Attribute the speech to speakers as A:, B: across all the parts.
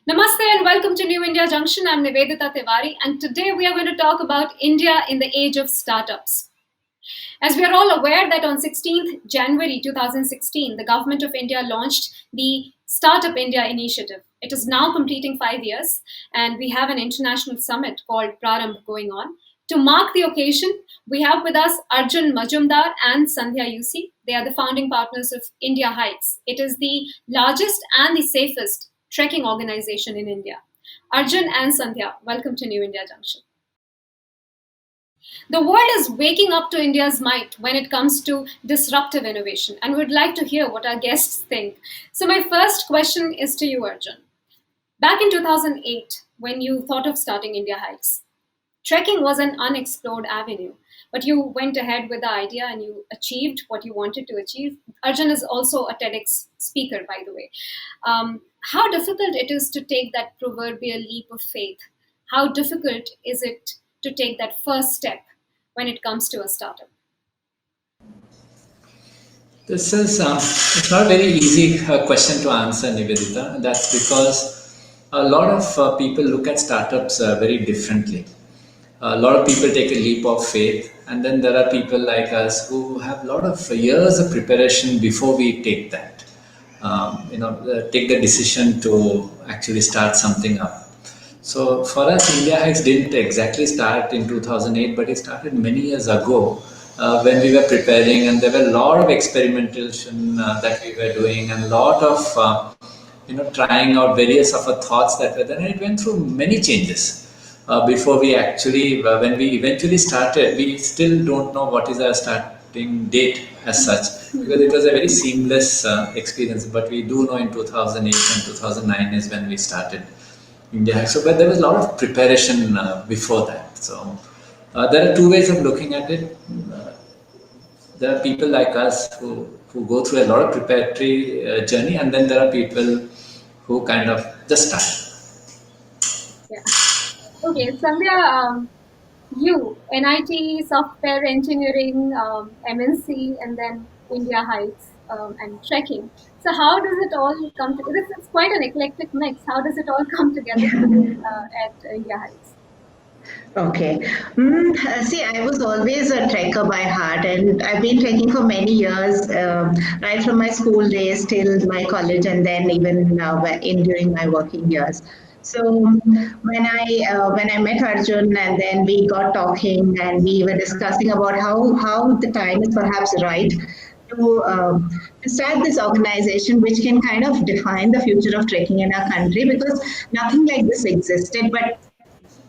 A: Namaste and welcome to New India Junction. I'm Nivedita Tiwari, and today we are going to talk about India in the age of startups. As we are all aware that on 16th January 2016, the government of India launched the Startup India initiative. It is now completing 5 years, and we have an international summit called Prarambh going on. To mark the occasion, we have with us Arjun Majumdar and Sandhya UC. They are the founding partners of Indiahikes. It is the largest and the safest trekking organization in India. Arjun and Sandhya, welcome to New India Junction. The world is waking up to India's might when it comes to disruptive innovation, and we'd like to hear what our guests think. So, my first question is to you, Arjun. Back in 2008, when you thought of starting Indiahikes, trekking was an unexplored avenue, but you went ahead with the idea and you achieved what you wanted to achieve. Arjun is also a TEDx speaker, by the way. How difficult it is to take that proverbial leap of faith? How difficult is it to take that first step when it comes to a startup?
B: This is it's not a very easy question to answer, Nivedita. That's because a lot of people look at startups very differently. A lot of people take a leap of faith, and then there are people like us who have a lot of years of preparation before we take that. Take the decision to actually start something up. So for us, India Hikes didn't exactly start in 2008, but it started many years ago when we were preparing, and there were a lot of experimentation that we were doing, and a lot of trying out various of our thoughts that were there, and it went through many changes. Before we actually, when we eventually started, we still don't know what is our starting date as such, because it was a very seamless experience. But we do know in 2008 and 2009 is when we started India. So, but there was a lot of preparation before that. So, there are two ways of looking at it. There are people like us who go through a lot of preparatory journey, and then there are people who kind of just start.
A: Yeah. Okay, Sandhya, you, NIT, software engineering, MNC, and then Indiahikes and trekking. So, how does it all come together? It's quite an eclectic mix. How does it all come together for you at Indiahikes?
C: Okay. See, I was always a trekker by heart, and I've been trekking for many years, right from my school days till my college, and then even in during my working years. So when I met Arjun, and then we got talking, and we were discussing about how the time is perhaps right to start this organization, which can kind of define the future of trekking in our country, because nothing like this existed, but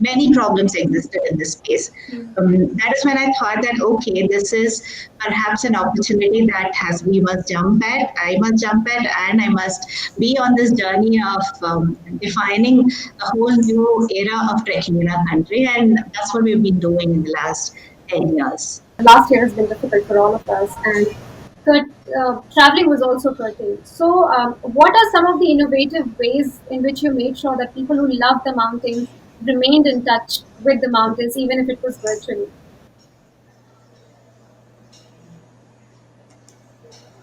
C: many problems existed in this space. That is when I thought that, okay, this is perhaps an opportunity that has we must jump at, I must jump at, and I must be on this journey of defining a whole new era of trekking in our country, and that's what we've been doing in the last 10 years.
A: Last year has been difficult for all of us, and traveling was also curtailed. So, what are some of the innovative ways in which you made sure that people who love the mountains remained in touch with the mountains, even if it was virtually?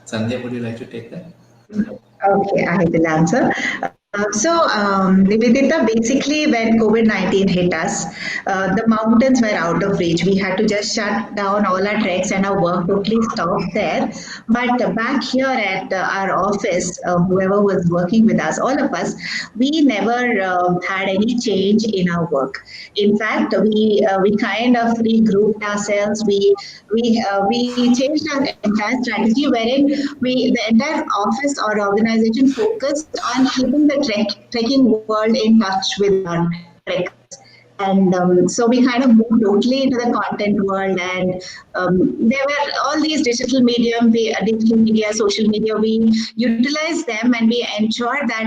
B: Sandhya, would you like to take that?
C: Okay, I will answer. Nivedita, basically, when COVID-19 hit us, the mountains were out of reach. We had to just shut down all our treks, and our work totally stopped there. But back here at our office, whoever was working with us, all of us, we never had any change in our work. In fact, we kind of regrouped ourselves. We changed our entire strategy, wherein the entire office or organization focused on keeping the trekking world in touch with our trekkers. And so we kind of moved totally into the content world, and there were all these digital media, social media. We utilized them, and we ensured that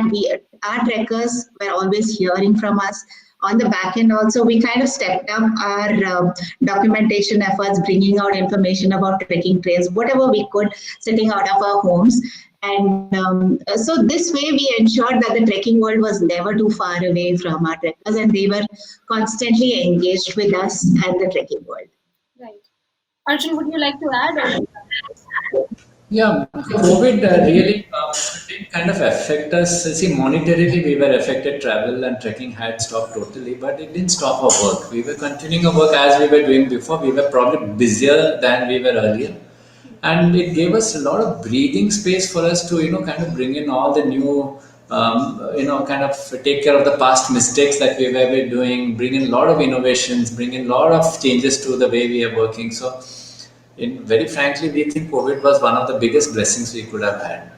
C: our trekkers were always hearing from us. On the back end, also, we kind of stepped up our documentation efforts, bringing out information about trekking trails, whatever we could, sitting out of our homes. And so this way we ensured that the trekking world was never too far away from our trekkers, and they were constantly engaged with us and the trekking world.
A: Right. Arjun, would you like to add? Or?
B: Yeah, COVID really did kind of affect us. See, monetarily, we were affected. Travel and trekking had stopped totally, but it didn't stop our work. We were continuing our work as we were doing before. We were probably busier than we were earlier, and it gave us a lot of breathing space for us to, kind of bring in all the new, kind of take care of the past mistakes that we were doing, bring in a lot of innovations, bring in a lot of changes to the way we are working. So very frankly, we think COVID was one of the biggest blessings we could have had.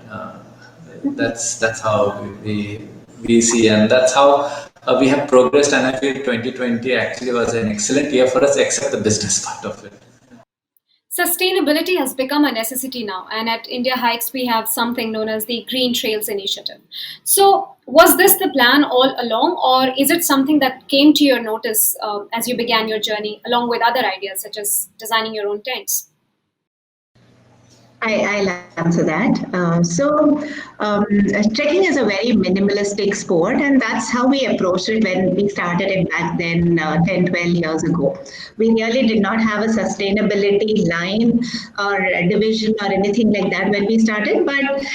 B: That's how we see, and that's how we have progressed. And I feel 2020 actually was an excellent year for us, except the business part of it.
A: Sustainability has become a necessity now, and at India Hikes, we have something known as the Green Trails Initiative. So, was this the plan all along, or is it something that came to your notice as you began your journey, along with other ideas such as designing your own tents?
C: I'll answer that. Trekking is a very minimalistic sport, and that's how we approached it when we started it back then, 10, 12 years ago. We really did not have a sustainability line or a division or anything like that when we started, but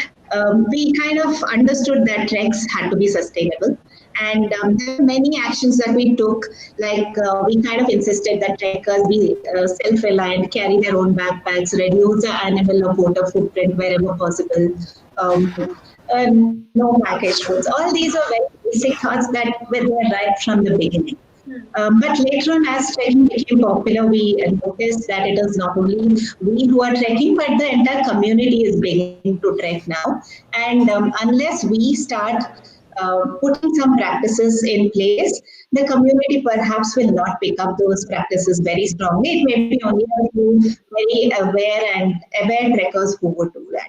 C: we kind of understood that treks had to be sustainable. And there were many actions that we took, like we kind of insisted that trekkers be self-reliant, carry their own backpacks, reduce the animal or water footprint wherever possible, um, no packaged foods. All these are very basic thoughts that were there right from the beginning. But later on, as trekking became popular, we noticed that it is not only we who are trekking, but the entire community is beginning to trek now. And unless we start putting some practices in place, the community perhaps will not pick up those practices very strongly. It may be only a few very aware trekkers who would do that.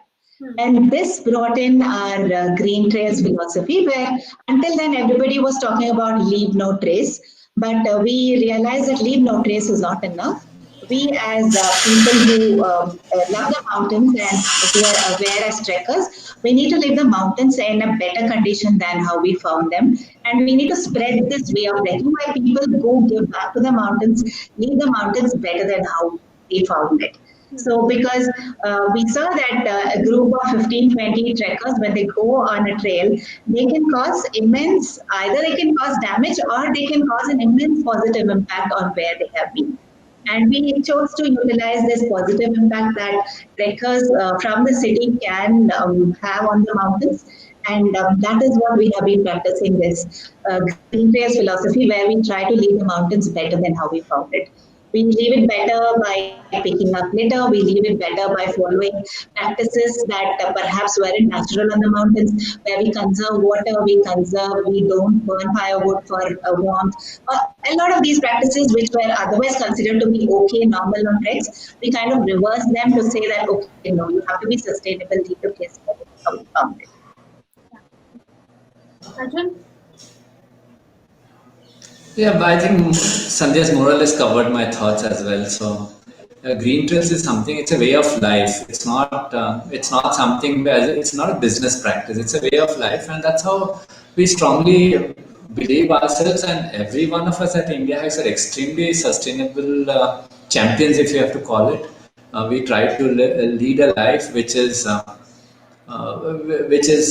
C: And this brought in our green trails philosophy, where until then everybody was talking about leave no trace, but we realized that leave no trace is not enough. We, as people who love the mountains and who are aware as trekkers, we need to leave the mountains in a better condition than how we found them. And we need to spread this way of trekking where people go give back to the mountains, leave the mountains better than how they found it. So, because we saw that a group of 15, 20 trekkers, when they go on a trail, they can cause immense, either they can cause damage or they can cause an immense positive impact on where they have been. And we chose to utilize this positive impact that trekkers from the city can have on the mountains. And that is what we have been practicing, this green trails philosophy, where we try to leave the mountains better than how we found it. We leave it better by picking up litter. We leave it better by following practices that perhaps weren't natural on the mountains, where we conserve water, we don't burn firewood for warmth. A lot of these practices, which were otherwise considered to be okay, normal on treks, we kind of reverse them to say that, okay, no, you have to be sustainable, leave the place better than how we found it.
A: Arjun?
B: Yeah, but I think Sandhya's more or less covered my thoughts as well. So, green trails is something. It's a way of life. It's not. It's not something. It's not a business practice. It's a way of life, and that's how we strongly believe ourselves. And every one of us at India Hikes are extremely sustainable champions, if you have to call it. We try to lead a life uh, which is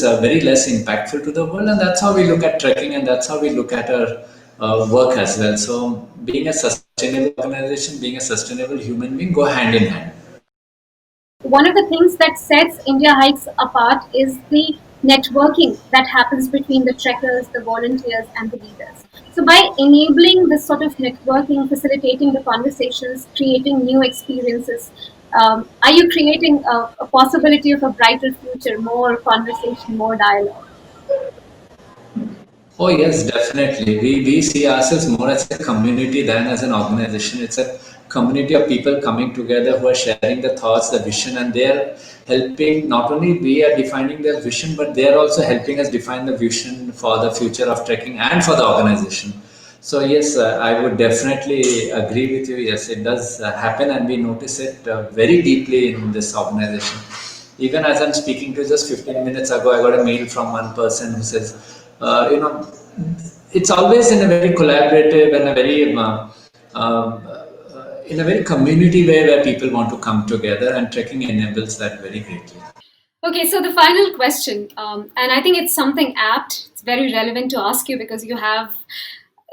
B: very less impactful to the world. And that's how we look at trekking, and that's how we look at our work as well. So, being a sustainable organization, being a sustainable human being go hand in hand.
A: One of the things that sets India Hikes apart is the networking that happens between the trekkers, the volunteers, and the leaders. So, by enabling this sort of networking, facilitating the conversations, creating new experiences, are you creating a possibility of a brighter future, more conversation, more dialogue?
B: Oh, yes, definitely. We see ourselves more as a community than as an organization. It's a community of people coming together who are sharing the thoughts, the vision, and they're helping. Not only we are defining their vision, but they're also helping us define the vision for the future of trekking and for the organization. So, yes, I would definitely agree with you. Yes, it does happen, and we notice it very deeply in this organization. Even as I'm speaking to just 15 minutes ago, I got a mail from one person who says, it's always in a very collaborative and a very in a very community way where people want to come together, and trekking enables that very greatly.
A: Okay, so the final question, and I think it's something apt, it's very relevant to ask you because you have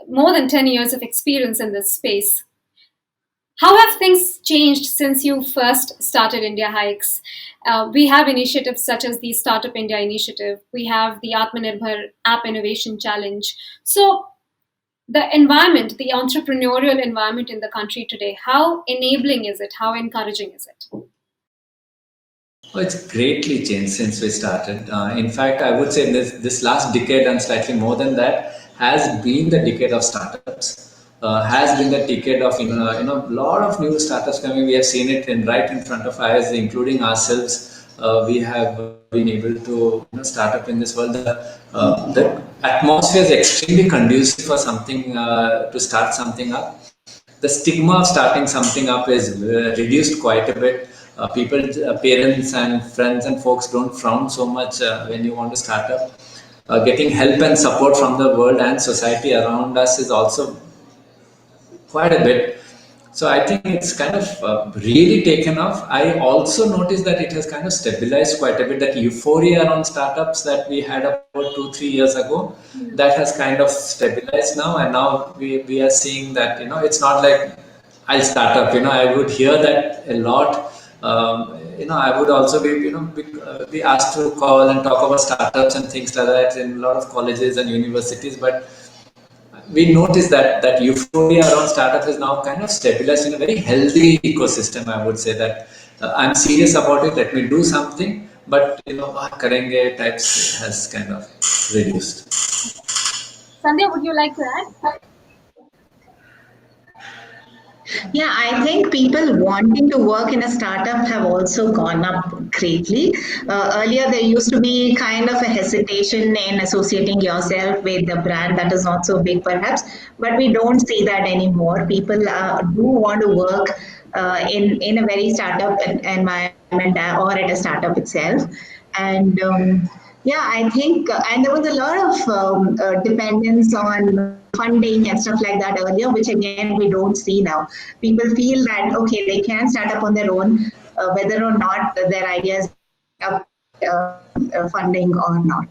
A: more than 10 years of experience in this space. How have things changed since you first started Indiahikes? We have initiatives such as the Startup India initiative. We have the Atmanirbhar App Innovation Challenge. So the environment, the entrepreneurial environment in the country today, how enabling is it? How encouraging is it?
B: Oh, it's greatly changed since we started. In fact, I would say this last decade and slightly more than that has been the decade of startups. Has been the decade of a lot of new startups coming. We have seen it right in front of our eyes, including ourselves. We have been able to start up in this world. The atmosphere is extremely conducive for something to start something up. The stigma of starting something up is reduced quite a bit. Parents and friends and folks don't frown so much when you want to start up. Getting help and support from the world and society around us is also quite a bit. So I think it's kind of really taken off. I also noticed that it has kind of stabilized quite a bit. That euphoria around startups that we had about 2-3 years ago, that has kind of stabilized now, and now we are seeing that it's not like I'll start up. I would hear that a lot. I would also be asked to call and talk about startups and things like that in a lot of colleges and universities, but we notice that euphoria around startup is now kind of stabilized in a very healthy ecosystem. I would say that I'm serious about it. Let me do something, but karenge types has kind of reduced.
A: Sandhya, would you like to add?
C: Yeah, I think people wanting to work in a startup have also gone up greatly. Earlier, there used to be kind of a hesitation in associating yourself with a brand that is not so big, perhaps, but we don't see that anymore. People do want to work in a very startup environment or at a startup itself. And yeah, I think, and there was a lot of dependence on funding and stuff like that earlier, which again we don't see now. People feel that okay, they can start up on their own, whether or not their ideas have funding or not.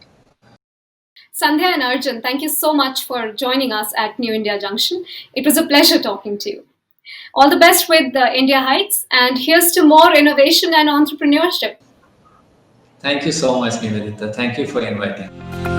A: Sandhya and Arjun, thank you so much for joining us at New India Junction. It was a pleasure talking to you. All the best with the Indiahikes, and here's to more innovation and entrepreneurship.
B: Thank you so much, Nivedita. Thank you for inviting.